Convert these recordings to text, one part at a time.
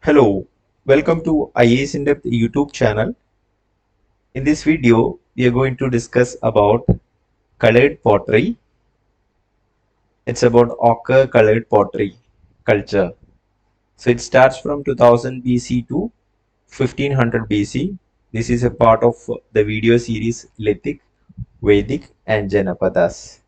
Hello, welcome to IAS in Depth YouTube channel. In this video, we are going to discuss about colored pottery. It's about ochre colored pottery culture. So it starts from 2000 BC to 1500 BC. This is a part of the video series Lithic, Vedic and Janapadas.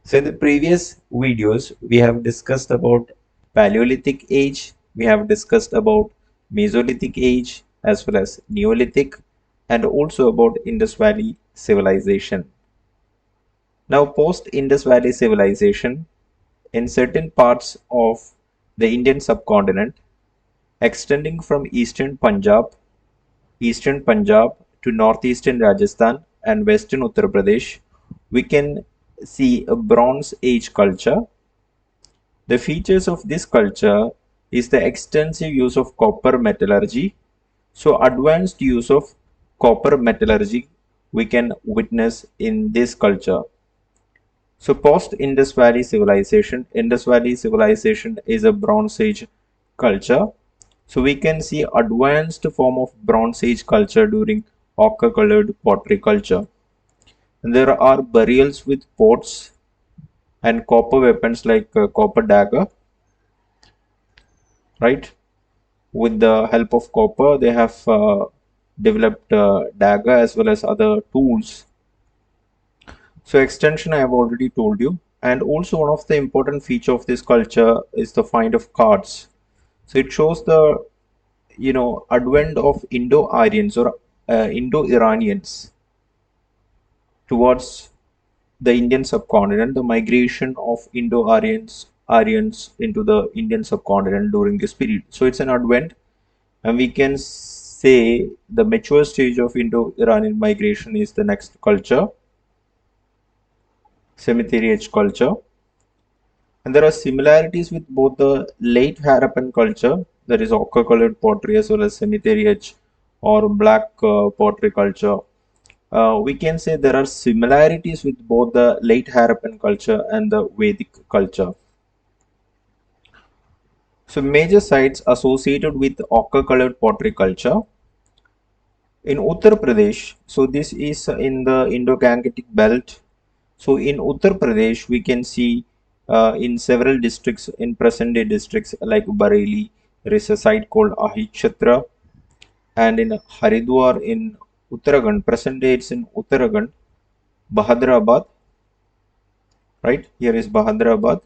So in the previous videos, we have discussed about Paleolithic age, we have discussed about Mesolithic age as well as Neolithic and also about Indus Valley civilization. Now post Indus Valley civilization in certain parts of the Indian subcontinent extending from eastern Punjab to northeastern Rajasthan and western Uttar Pradesh, we can see a Bronze Age culture. The features of this culture is the extensive use of copper metallurgy. So advanced use of copper metallurgy we can witness in this culture. So post Indus Valley civilization is a Bronze Age culture. So we can see advanced form of Bronze Age culture during ochre colored pottery culture. And there are burials with pots and copper weapons like copper dagger, right? With the help of copper, they have developed dagger as well as other tools. So extension I have already told you, and also one of the important feature of this culture is the find of cards. So it shows the advent of Indo-Aryans or Indo-Iranians towards the Indian subcontinent, the migration of Indo-Aryans into the Indian subcontinent during this period. So it's an advent, and we can say the mature stage of Indo-Iranian migration is the next culture, cemetery age culture. And there are similarities with both the late Harappan culture, that is ochre colored pottery, as well as cemetery age or black pottery culture. We can say there are similarities with both the late Harappan culture and the Vedic culture. So major sites associated with ochre colored pottery culture. In Uttar Pradesh, so this is in the Indo-Gangetic belt. So in Uttar Pradesh, we can see in several districts, in present day districts like Bareilly, there is a site called Ahichatra, and in Haridwar in Uttarakhand, present day it's in Uttarakhand, Bahadrabad, right? Here is Bahadrabad,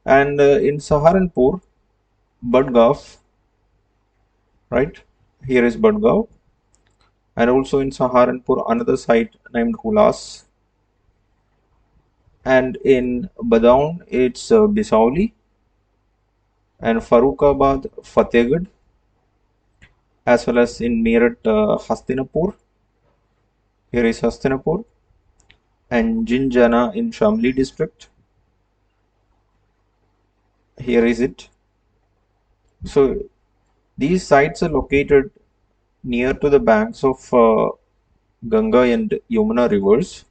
and in Saharanpur, Budgaon, right? Here is Budgaon, and also in Saharanpur, another site named Hulas, and in Badaun, it's Bisauli, and Farrukhabad, Fatehgarh, as well as in Meerut, Hastinapur. Here is Hastinapur, and Jinjana in Shamli district. Here is it. So these sites are located near to the banks of Ganga and Yamuna rivers.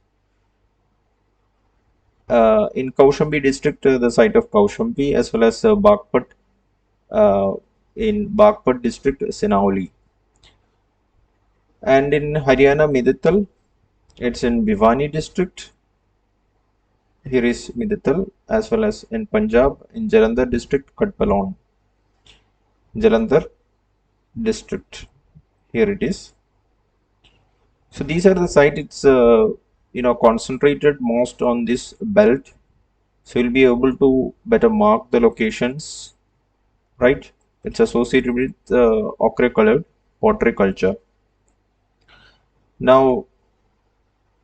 In Kaushambi district, the site of Kaushambi, as well as Bagpat in Bagpat district, Sinauli. And in Haryana, Midatal, it's in Bhiwani district. Here is Midatal, as well as in Punjab, in Jalandhar district, Katpalon. Jalandhar district. Here it is. So these are the sites. It's concentrated most on this belt. So you'll be able to better mark the locations, right? It's associated with ochre colored pottery culture. Now,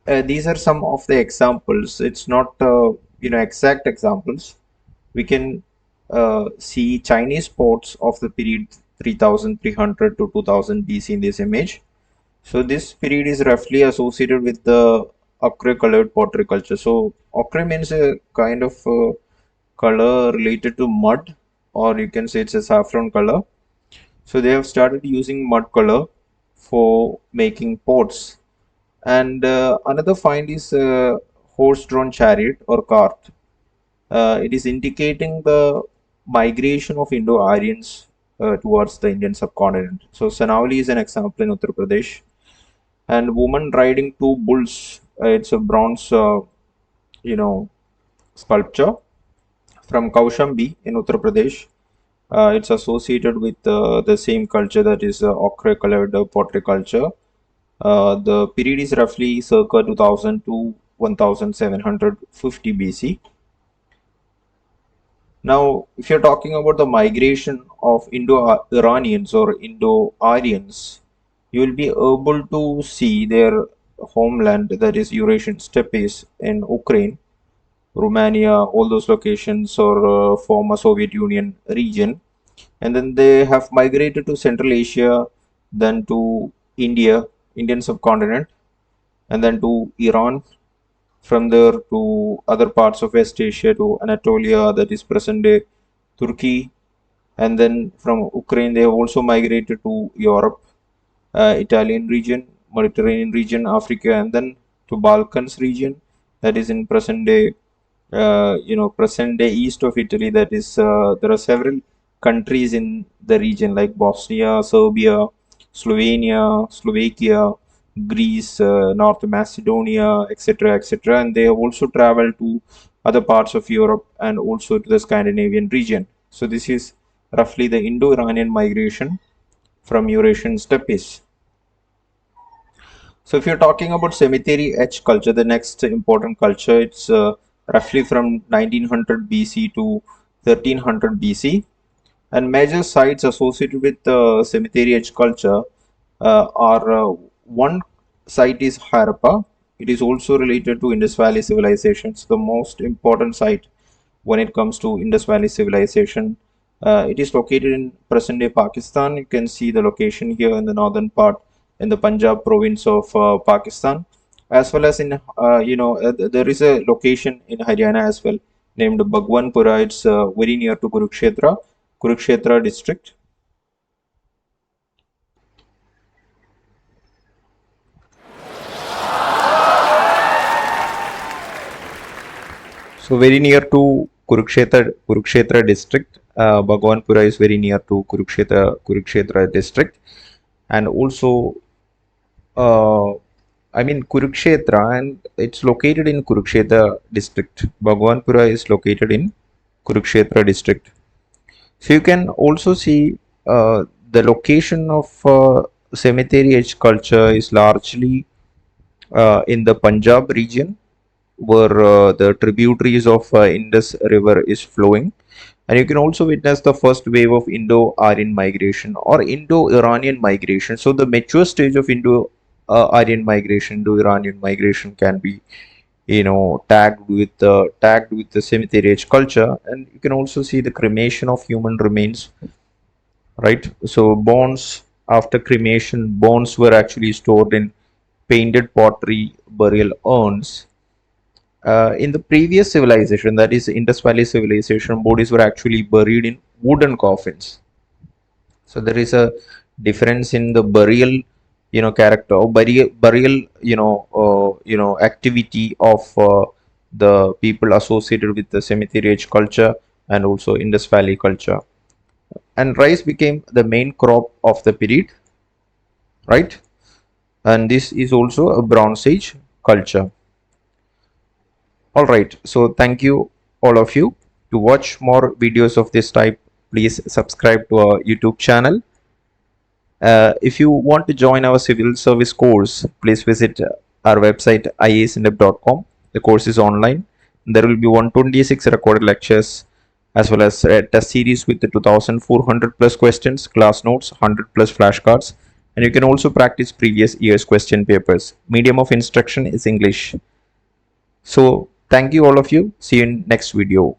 these are some of the examples. It's not exact examples. We can see Chinese pots of the period 3300 to 2000 BC in this image. So this period is roughly associated with the ochre colored pottery culture. So ochre means a kind of color related to mud, or you can say it's a saffron color. So they have started using mud color for making pots. And another find is horse-drawn chariot or cart. It is indicating the migration of Indo-Aryans towards the Indian subcontinent. So Sanavali is an example in Uttar Pradesh. And woman riding two bulls, it's a bronze, sculpture from Kaushambi in Uttar Pradesh. It's associated with the same culture, that is ochre colored pottery culture. The period is roughly circa 2000 to 1750 BC. Now, if you're talking about the migration of Indo-Iranians or Indo-Aryans, you will be able to see their homeland, that is Eurasian steppes in Ukraine, Romania, all those locations, or former Soviet Union region. And then they have migrated to Central Asia, then to India, Indian subcontinent, and then to Iran, from there to other parts of West Asia, to Anatolia, that is present day Turkey, and then from Ukraine they have also migrated to Europe, Italian region, Mediterranean region, Africa, and then to Balkans region, that is in present day, present day east of Italy. That is, there are several countries in the region like Bosnia, Serbia, Slovenia, Slovakia, Greece, North Macedonia, etc., etc. And they have also traveled to other parts of Europe and also to the Scandinavian region. So this is roughly the Indo-Iranian migration from Eurasian steppes. So if you're talking about cemetery etch culture, the next important culture, it's roughly from 1900 BC to 1300 BC. And major sites associated with cemetery etch culture are one site is Harappa. It is also related to Indus Valley civilizations, the most important site when it comes to Indus Valley civilization. It is located in present-day Pakistan. You can see the location here in the northern part in the Punjab province of Pakistan, as well as in there is a location in Haryana as well named Bhagwanpura. It's very near to Kurukshetra district. So very near to Kurukshetra district. Bhagwanpura is very near to Kurukshetra district, and also Kurukshetra, and it's located in Kurukshetra district. Bhagwanpura is located in Kurukshetra district. So you can also see the location of cemetery etch culture is largely in the Punjab region, where the tributaries of Indus River is flowing. And you can also witness the first wave of Indo-Aryan migration or Indo-Iranian migration. So the mature stage of Indo-Aryan migration, Indo-Iranian migration can be, tagged with the cemetery etch culture. And you can also see the cremation of human remains, right? So bones, after cremation, bones were actually stored in painted pottery burial urns. In the previous civilization, that is Indus Valley civilization, bodies were actually buried in wooden coffins. So there is a difference in the burial, character or burial, activity of the people associated with the cemetery etch culture and also Indus Valley culture. And rice became the main crop of the period, right? And this is also a Bronze Age culture. All right, so thank you all of you. To watch more videos of this type, please subscribe to our YouTube channel. If you want to join our civil service course, please visit our website iasindep.com. The course is online. There will be 126 recorded lectures as well as a test series with the 2400 plus questions, class notes, 100 plus flashcards, and you can also practice previous year's question papers. Medium of instruction is English. So thank you all of you. See you in next video.